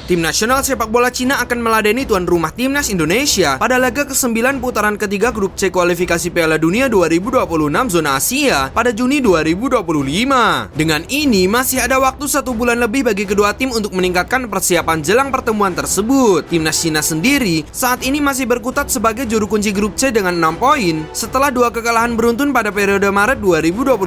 Tim nasional sepak bola Cina akan meladeni tuan rumah timnas Indonesia pada laga ke-9 putaran ketiga grup C kualifikasi Piala Dunia 2026 zona Asia pada Juni 2025. Dengan ini, masih ada waktu 1 bulan lebih bagi kedua tim untuk meningkatkan persiapan jelang pertemuan tersebut. Timnas Cina sendiri saat ini masih berkutat sebagai juru kunci grup C dengan 6 poin setelah 2 kekalahan beruntun pada periode Maret 2025.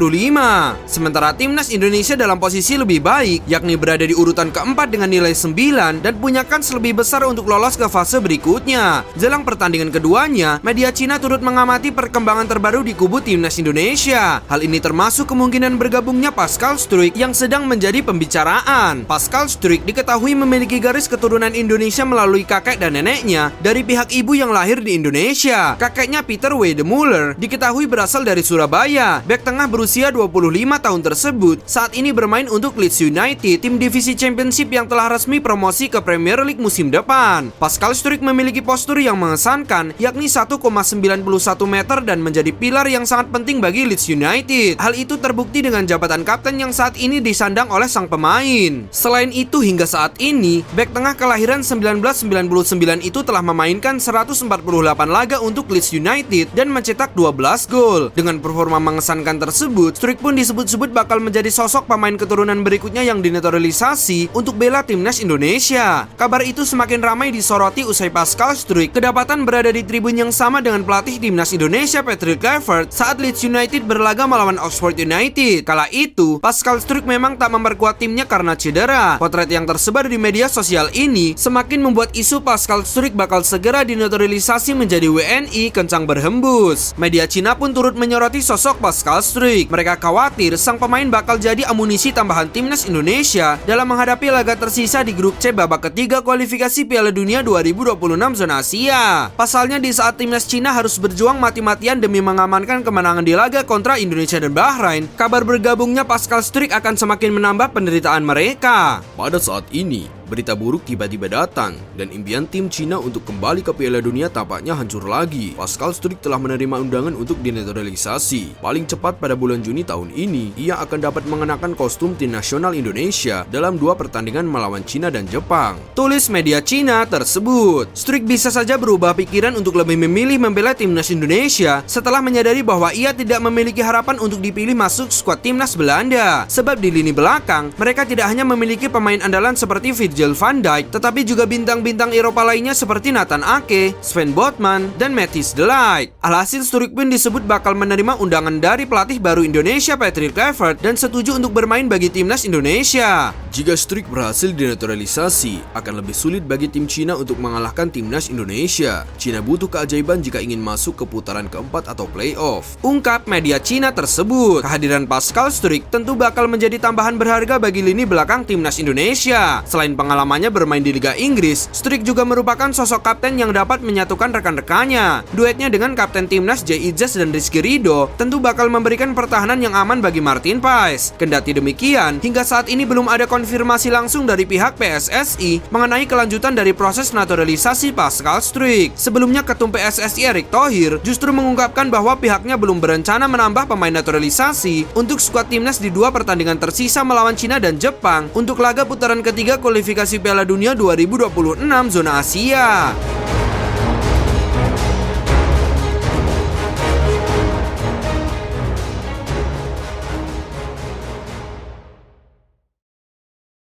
Sementara timnas Indonesia dalam posisi lebih baik, yakni berada di urutan keempat dengan nilai 9 dan punya kans lebih besar untuk lolos ke fase berikutnya. Jelang pertandingan keduanya, media Cina turut mengamati perkembangan terbaru di kubu timnas Indonesia. Hal ini termasuk kemungkinan bergabungnya Pascal Struijk yang sedang menjadi pembicaraan. Pascal Struijk diketahui memiliki garis keturunan Indonesia melalui kakek dan neneknya dari pihak ibu yang lahir di Indonesia. Kakeknya Peter Weidemuller diketahui berasal dari Surabaya. Bek tengah berusia 25 tahun tersebut saat ini bermain untuk Leeds United, tim divisi Championship yang telah resmi promosi ke Premier League musim depan. Pascal Struijk memiliki postur yang mengesankan, yakni 1,91 meter dan menjadi pilar yang sangat penting bagi Leeds United. Hal itu terbukti dengan jabatan kapten yang saat ini disandang oleh sang pemain. Selain itu, hingga saat ini, bek tengah kelahiran 1999 itu telah memainkan 148 laga untuk Leeds United dan mencetak 12 gol. Dengan performa mengesankan tersebut, Struijk pun disebut-sebut bakal menjadi sosok pemain keturunan berikutnya yang dinetralisasi untuk bela timnas Indonesia. Kabar itu semakin ramai disoroti usai Pascal Struijk kedapatan berada di tribun yang sama dengan pelatih timnas Indonesia Patrick Kluivert saat Leeds United berlaga melawan Oxford United. Kala itu, Pascal Struijk memang tak memperkuat timnya karena cedera. Potret yang tersebar di media sosial ini semakin membuat isu Pascal Struijk bakal segera dinetralisasi menjadi WNI kencang berhembus. Media Cina pun turut menyoroti sosok Pascal Struijk. Mereka khawatir sang pemain bakal jadi amunisi tambahan timnas Indonesia dalam menghadapi laga tersisa di grup C babak ketiga kualifikasi Piala Dunia 2026 zona Asia. Pasalnya di saat timnas Cina harus berjuang mati-matian demi mengamankan kemenangan di laga kontra Indonesia dan Bahrain, kabar bergabungnya Pascal Struijk akan semakin menambah penderitaan mereka. Pada saat ini, berita buruk tiba-tiba datang dan impian tim Cina untuk kembali ke Piala Dunia tampaknya hancur lagi. Pascal Struijk telah menerima undangan untuk dinetralisasi. Paling cepat pada bulan Juni tahun ini, ia akan dapat mengenakan kostum tim nasional Indonesia dalam 2 pertandingan melawan Cina dan Jepang. Tulis media Cina tersebut. Struijk bisa saja berubah pikiran untuk lebih memilih membela timnas Indonesia setelah menyadari bahwa ia tidak memiliki harapan untuk dipilih masuk skuad timnas Belanda. Sebab di lini belakang, mereka tidak hanya memiliki pemain andalan seperti Virgil van Dijk, tetapi juga bintang-bintang Eropa lainnya seperti Nathan Ake, Sven Botman, dan Matthijs de Ligt. Alhasil Struijk pun disebut bakal menerima undangan dari pelatih baru Indonesia Patrick Kluivert dan setuju untuk bermain bagi timnas Indonesia. Jika Struijk berhasil dinetralisasi, akan lebih sulit bagi tim Cina untuk mengalahkan timnas Indonesia. Cina butuh keajaiban jika ingin masuk ke putaran keempat atau playoff, ungkap media Cina tersebut. Kehadiran Pascal Struijk tentu bakal menjadi tambahan berharga bagi lini belakang timnas Indonesia. Selain pengalamannya bermain di Liga Inggris, Struijk juga merupakan sosok kapten yang dapat menyatukan rekan-rekannya. Duetnya dengan kapten timnas Jay Idzas dan Rizky Ridho tentu bakal memberikan pertahanan yang aman bagi Martin Paes. Kendati demikian, hingga saat ini belum ada konfirmasi langsung dari pihak PSSI mengenai kelanjutan dari proses naturalisasi Pascal Struijk. Sebelumnya, Ketum PSSI Erick Thohir justru mengungkapkan bahwa pihaknya belum berencana menambah pemain naturalisasi untuk skuad timnas di 2 pertandingan tersisa melawan Cina dan Jepang untuk laga putaran ketiga kualifikasi Piala Dunia 2026 zona Asia.